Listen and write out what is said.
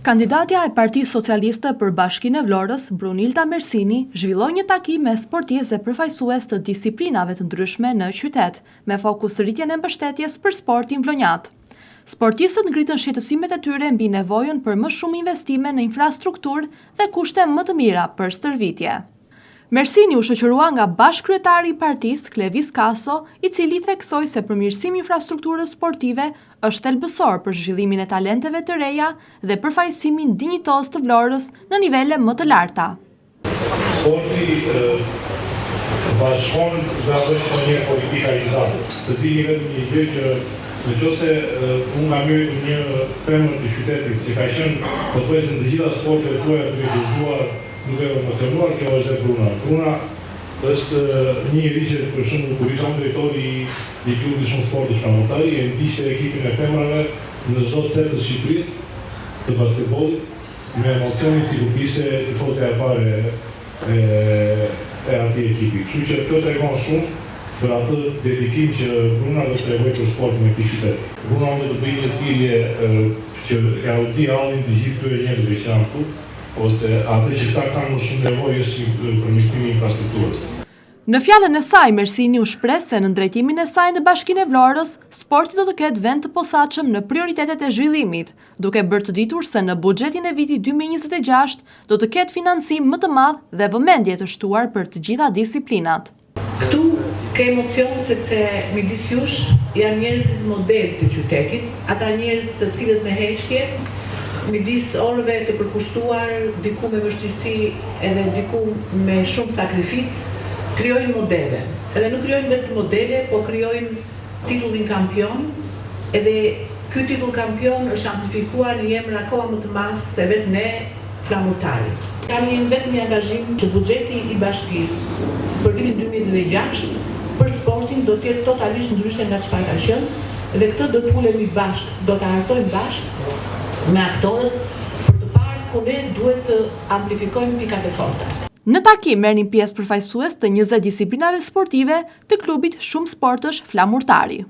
Kandidatja e Partisë Socialiste për Bashkinë e Vlorës, Brunilda Mersini, zhvilloi një takim me sportistë dhe përfaqësues të disiplinave të ndryshme në qytet, me fokus rritjen e mbështetjes për sportin vlonjat. Sportistët ngritën shqetësimet e tyre mbi nevojën për më shumë investime në infrastrukturë dhe kushte më të mira për stërvitje. Mersini u shoqërua nga bashkëkryetari i partisë, Klevis Kaso, i cili theksoi se përmirësimi i infrastrukturës sportive është thelbësor për zhvillimin e talenteve të reja dhe përfaqësimin dinjitoz të Vlorës në nivele më të larta. Sporti bashkon dhe është një politikalizat. Të dini vetëm një gjë që nëse unë nga një femër të qytetit që ka qenë pothuajse të gjitha sportet tuaja të realizuar duke emocionuar, kjo është e Bruna. Bruna është një njeri që për shembull kur ishte drejtori i klubit shumë sportesh framotari, e ndiqte ekipin e femrave në çdo cet të Shqipërisë të basketbollit me emocionin sikur kishte tifozja e parë e atij ekipi. Kështu që kjo tregon shumë për atë dedikim që Bruna do të tregojë për sportin e këtij qyteti. Bruna do të bëjë një thirrje që e audi hallin të gjithë këtyre njerëzve që janë këtu, ose atë që ta kanë më shumë nevojë është përmirësimi i infrastrukturës. Në fjalën e saj, Mersini u shpreh se në drejtimin e saj në Bashkinë e Vlorës, sporti do të ketë vend të posaçëm në prioritetet e zhvillimit, duke bërë të ditur se në buxhetin e vitit 2026 do të ketë financim më të madh dhe vëmendje të shtuar për të gjitha disiplinat. Këtu ka emocion sepse midis jush janë njerëzit model të qytetit, ata njerëz të cilët me heshtje midis orëve të përkushtuar, diku me vështirësi edhe diku me shumë sakrificë, krijojnë modele. Edhe nuk krijojnë vetëm modele, po krijojnë titullin kampion, edhe ky titull kampion është amplifikuar në emër akoma më të madh se vetë ne flamurtari. Kam vetëm një angazhim që buxheti i bashkisë për vitin 2026 për sportin do të jetë totalisht ndryshe nga çfarë ka qenë, dhe këtë do të ulemi bashkë, do ta hartojmë bashkë me aktorët për të parë ku ne duhet të amplifikojmë pikat e forta. Në takim merrnin pjesë përfaqësues të 20 disiplinave sportive të klubit Shumë Sportësh Flamurtari.